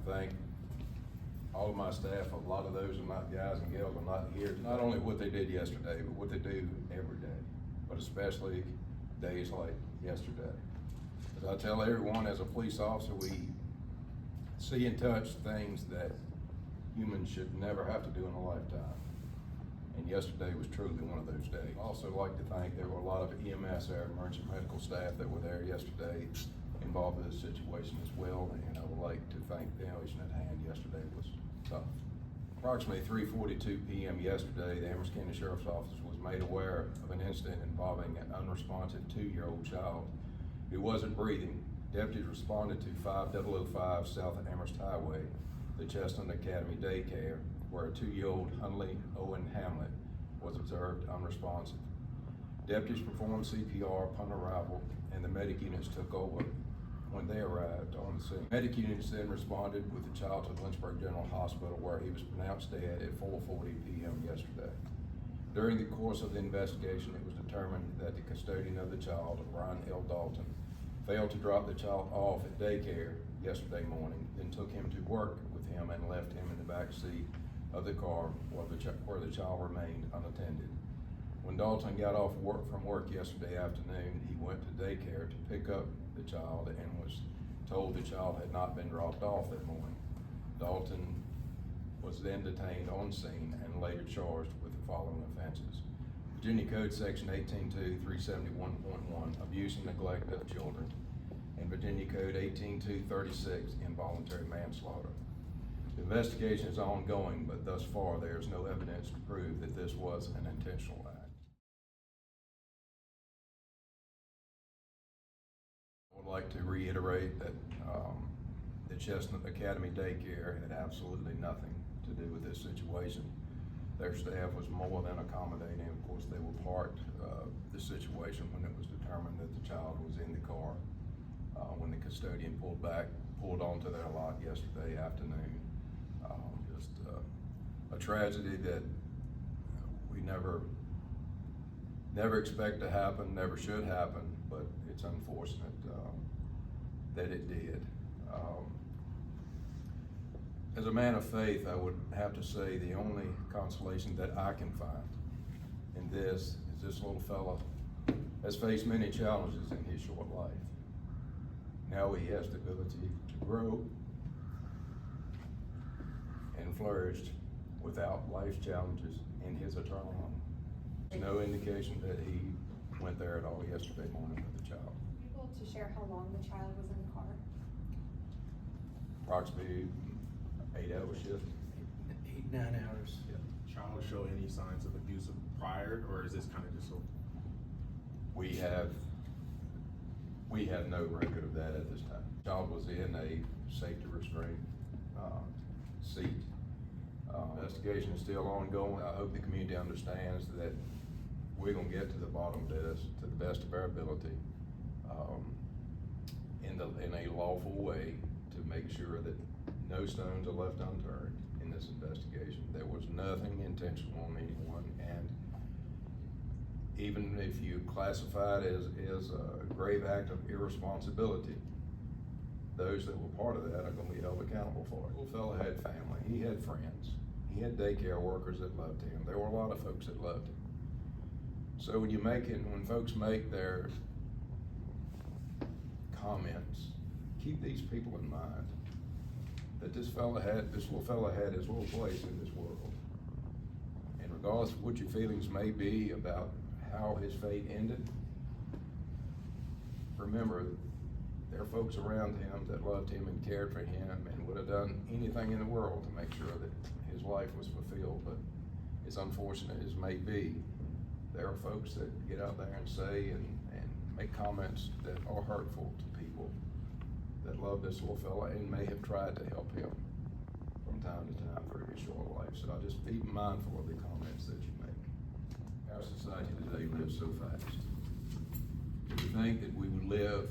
thank all of my staff. A lot of those are not guys and gals are not here. Not only what they did yesterday, but what they do every day, but especially days like yesterday. As I tell everyone, as a police officer, we see and touch things that humans should never have to do in a lifetime. And yesterday was truly one of those days. I also like to thank, there were a lot of EMS, our emergency medical staff that were there yesterday involved in this situation as well, and I would like to thank the situation at hand. Yesterday was tough. Approximately 3:42 p.m. yesterday, the Amherst County Sheriff's Office was made aware of an incident involving an unresponsive 2-year-old child who wasn't breathing. Deputies responded to 5005 South Amherst Highway, the Chestnut Academy Daycare, where a 2-year-old Hunley Owen Hamlet was observed unresponsive. Deputies performed CPR upon arrival, and the medic units took over when they arrived on the scene. Medic units then responded with the child to Lynchburg General Hospital, where he was pronounced dead at 4:40 p.m. yesterday. During the course of the investigation, it was determined that the custodian of the child, Brian L. Dalton, failed to drop the child off at daycare yesterday morning, then took him to work with him and left him in the back seat of the car where the child remained unattended. When Dalton got off from work yesterday afternoon, he went to daycare to pick up the child and was told the child had not been dropped off that morning. Dalton was then detained on scene and later charged with the following offenses: Virginia Code Section 18.2, 371.1, abuse and neglect of children, and Virginia Code 18.236, involuntary manslaughter. The investigation is ongoing, but thus far there is no evidence to prove that this was an intentional act. I would like to reiterate that the Chestnut Academy Daycare had absolutely nothing to do with this situation. Their staff was more than accommodating. Of course, they were part of the situation when it was determined that the child was in the car when the custodian pulled onto their lot yesterday afternoon. Just a tragedy that we never expect to happen, never should happen, but it's unfortunate that it did. As a man of faith, I would have to say the only consolation that I can find in this is this little fella has faced many challenges in his short life. Now he has the ability to grow and flourish without life's challenges in his eternal home. There's no indication that he went there at all yesterday morning with the child. Are you able to share how long the child was in the car? Approximately 8-hour shift. 8-9 hours. Yeah. Child show any signs of abuse prior, or is this kind of just so? We have no record of that at this time. The child was in a safety restraint seat. Investigation is still ongoing. I hope the community understands that we're gonna get to the bottom of this to the best of our ability in a lawful way to make sure that no stones are left unturned in this investigation. There was nothing intentional on anyone, and even if you classify it as a grave act of irresponsibility, those that were part of that are gonna be held accountable for it. Little fella had family, he had friends, he had daycare workers that loved him. There were a lot of folks that loved him. So when folks make their comments, keep these people in mind that this little fella had his little place in this world. And regardless of what your feelings may be about how his fate ended, remember, there are folks around him that loved him and cared for him and would have done anything in the world to make sure that his life was fulfilled. But as unfortunate as may be, there are folks that get out there and say and make comments that are hurtful to people that love this little fella and may have tried to help him from time to time through his short life. So I just be mindful of the comments that you make. Our society today lives so fast. To think that we would live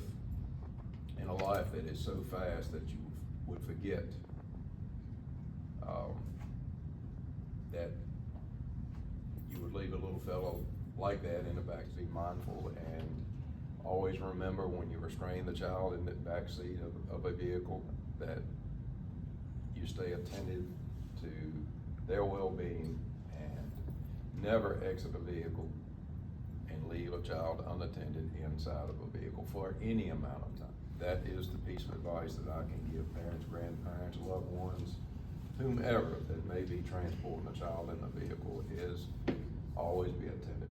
in a life that is so fast that you would forget that you would leave a little fellow like that in the back. Be mindful and always remember when you restrain the child in the back seat of a vehicle that you stay attentive to their well-being and never exit a vehicle and leave a child unattended inside of a vehicle for any amount of time. That is the piece of advice that I can give parents, grandparents, loved ones, whomever that may be transporting a child in the vehicle, is always be attentive.